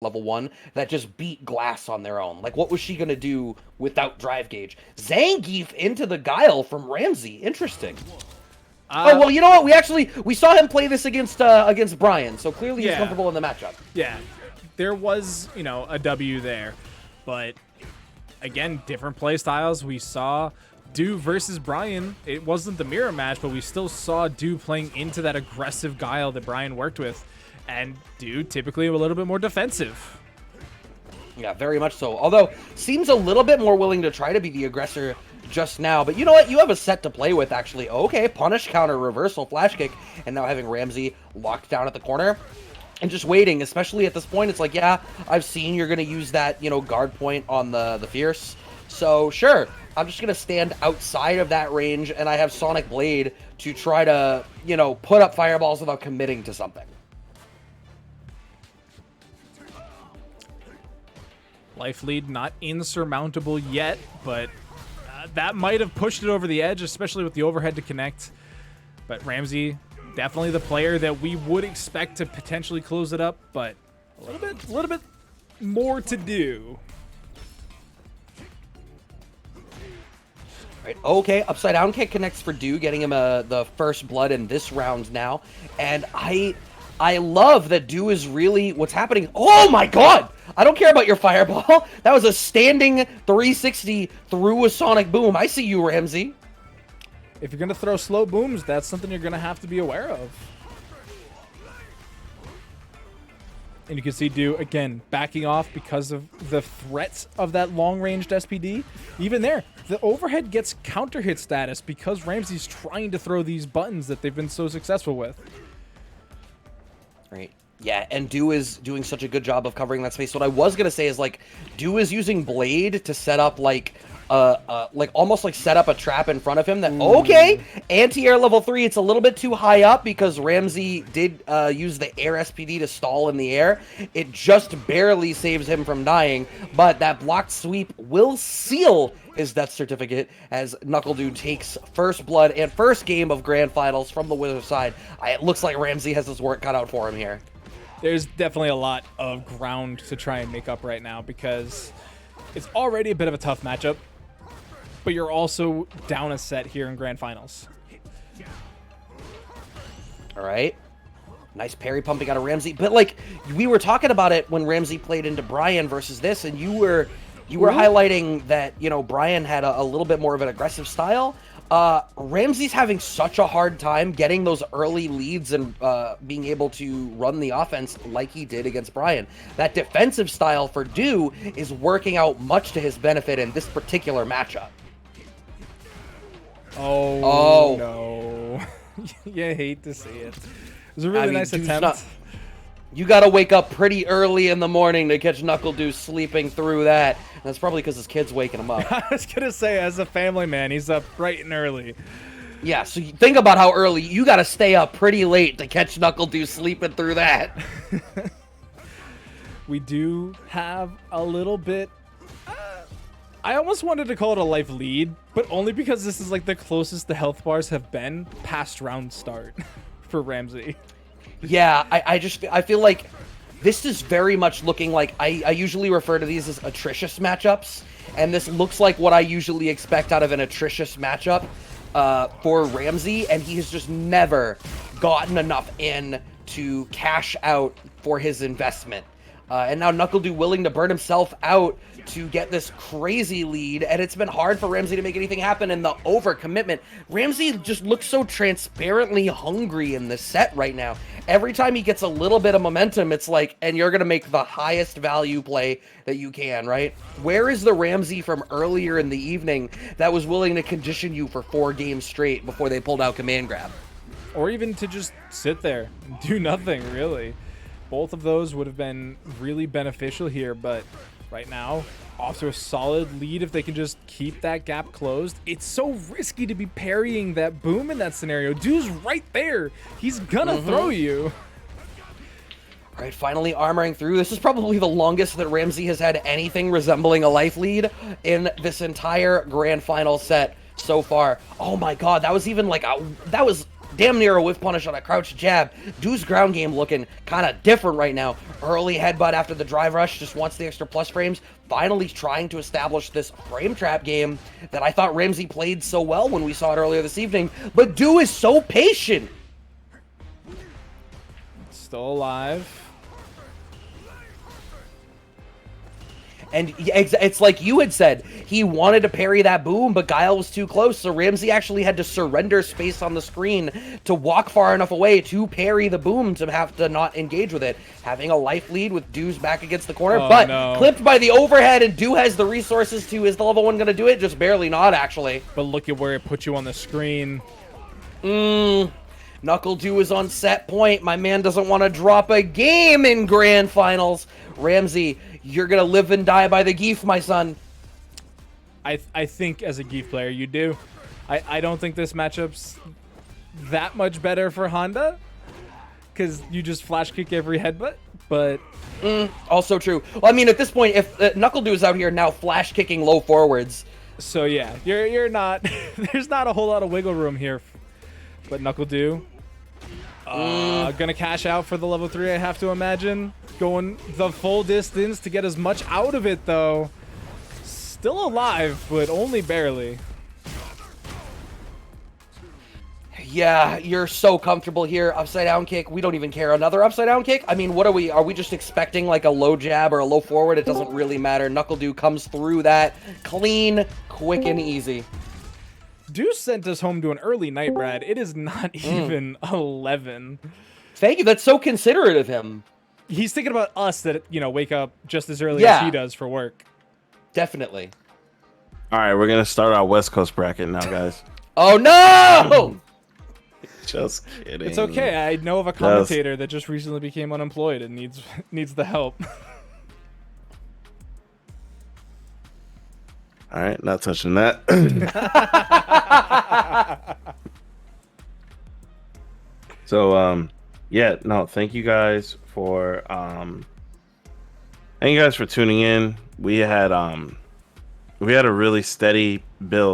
level 1 that just beat Glass on their own. Like, what was she going to do without Drive Gauge? Zangief into the Guile from Ramsey. Interesting. Oh, well, you know what? We saw him play this against Brian, so clearly he's comfortable in the matchup. Yeah, there was, you know, a W there, but again, different play styles. We saw Du versus Brian. It wasn't the mirror match, but we still saw Du playing into that aggressive Guile that Brian worked with, and Du typically a little bit more defensive. Yeah, very much so. Although, seems a little bit more willing to try to be the aggressor just now. But you know what? You have a set to play with, actually. Okay, punish, counter, reversal, flash kick, and now having Ramsey locked down at the corner. And just waiting, especially at this point, it's like, yeah, I've seen you're going to use that, you know, guard point on the Fierce. So, sure, I'm just going to stand outside of that range, and I have Sonic Blade to try to, you know, put up fireballs without committing to something. Life lead not insurmountable yet, but that might have pushed it over the edge, especially with the overhead to connect. But Ramsey, definitely the player that we would expect to potentially close it up, but a little bit more to do. Right, okay, upside down kick connects for Du, getting him the first blood in this round now. And I love that Du is really what's happening. Oh my god! I don't care about your fireball. That was a standing 360 through a sonic boom. I see you, Ramsey. If you're going to throw slow booms, that's something you're going to have to be aware of. And you can see Du, again, backing off because of the threats of that long-ranged SPD. Even there, the overhead gets counter-hit status because Ramsey's trying to throw these buttons that they've been so successful with. Right. Yeah, and Du is doing such a good job of covering that space. What I was going to say is, like, Du is using Blade to set up, like almost like set up a trap in front of him that, okay, anti-air level 3, it's a little bit too high up because Ramsey did use the air SPD to stall in the air. It just barely saves him from dying, but that blocked sweep will seal his death certificate as NuckleDu takes first blood and first game of Grand Finals from the winner's side. It looks like Ramsey has his work cut out for him here. There's definitely a lot of ground to try and make up right now because it's already a bit of a tough matchup, but you're also down a set here in Grand Finals. All right. Nice parry pumping out of Ramsey. But, like, we were talking about it when Ramsey played into Brian versus this, and you were highlighting that, you know, Brian had a little bit more of an aggressive style. Ramsey's having such a hard time getting those early leads and being able to run the offense like he did against Brian. That defensive style for Du is working out much to his benefit in this particular matchup. Oh. No. You hate to see it. It was a really nice attempt. You got to wake up pretty early in the morning to catch NuckleDu sleeping through that. And that's probably because his kid's waking him up. I was going to say, as a family man, he's up bright and early. Yeah, so you think about how early. You got to stay up pretty late to catch NuckleDu sleeping through that. We do have a little bit... I almost wanted to call it a life lead, but only because this is like the closest the health bars have been past round start for Ramsey. Yeah, I feel like this is very much looking like, I usually refer to these as atrocious matchups, and this looks like what I usually expect out of an atrocious matchup for Ramsey, and he has just never gotten enough in to cash out for his investment. And now NuckleDu willing to burn himself out to get this crazy lead, and it's been hard for Ramsey to make anything happen in the overcommitment. Ramsey just looks so transparently hungry in this set right now. Every time he gets a little bit of momentum, it's like, and you're going to make the highest value play that you can, right? Where is the Ramsey from earlier in the evening that was willing to condition you for 4 games straight before they pulled out command grab? Or even to just sit there and do nothing, really. Both of those would have been really beneficial here, but right now, off to a solid lead if they can just keep that gap closed. It's so risky to be parrying that boom in that scenario. Dude's right there. He's gonna throw you. All right, finally armoring through. This is probably the longest that Ramsey has had anything resembling a life lead in this entire grand final set so far. Oh my god, that was even like that was damn near a whiff punish on a crouch jab. Du's ground game looking kind of different right now. Early headbutt after the drive rush, just wants the extra plus frames. Finally trying to establish this frame trap game that I thought Ramsey played so well when we saw it earlier this evening. But Du is so patient. Still alive. And it's like you had said, he wanted to parry that boom, but Guile was too close, so Ramsey actually had to surrender space on the screen to walk far enough away to parry the boom to have to not engage with it. Having a life lead with Du's back against the corner, but no. Clipped by the overhead, and Du has the resources to. Is the level 1 going to do it? Just barely not, actually. But look at where it put you on the screen. NuckleDu is on set point. My man doesn't want to drop a game in grand finals. Ramsey, you're going to live and die by the Geef, my son. I think as a Geef player, you do. I don't think this matchup's that much better for Honda, because you just flash kick every headbutt, but... Also true. Well, I mean, at this point, if NuckleDu is out here now flash kicking low forwards. So yeah, you're not... There's not a whole lot of wiggle room here. But NuckleDu... Gonna cash out for the level 3, I have to imagine. Going the full distance to get as much out of it, though. Still alive, but only barely. Yeah, you're so comfortable here. Upside down kick. We don't even care. Another upside down kick? I mean, what are we? Are we just expecting like a low jab or a low forward? It doesn't really matter. NuckleDu comes through that clean, quick, and easy. Du sent us home to an early night, Brad. It is not even 11. Thank you. That's so considerate of him. He's thinking about us that, you know, wake up just as early as he does for work. Definitely. All right, we're going to start our West Coast bracket now, guys. Oh, no! Just kidding. It's okay. I know of a commentator that just recently became unemployed and needs the help. All right, not touching that. So, yeah, no, thank you guys for tuning in. We had a really steady build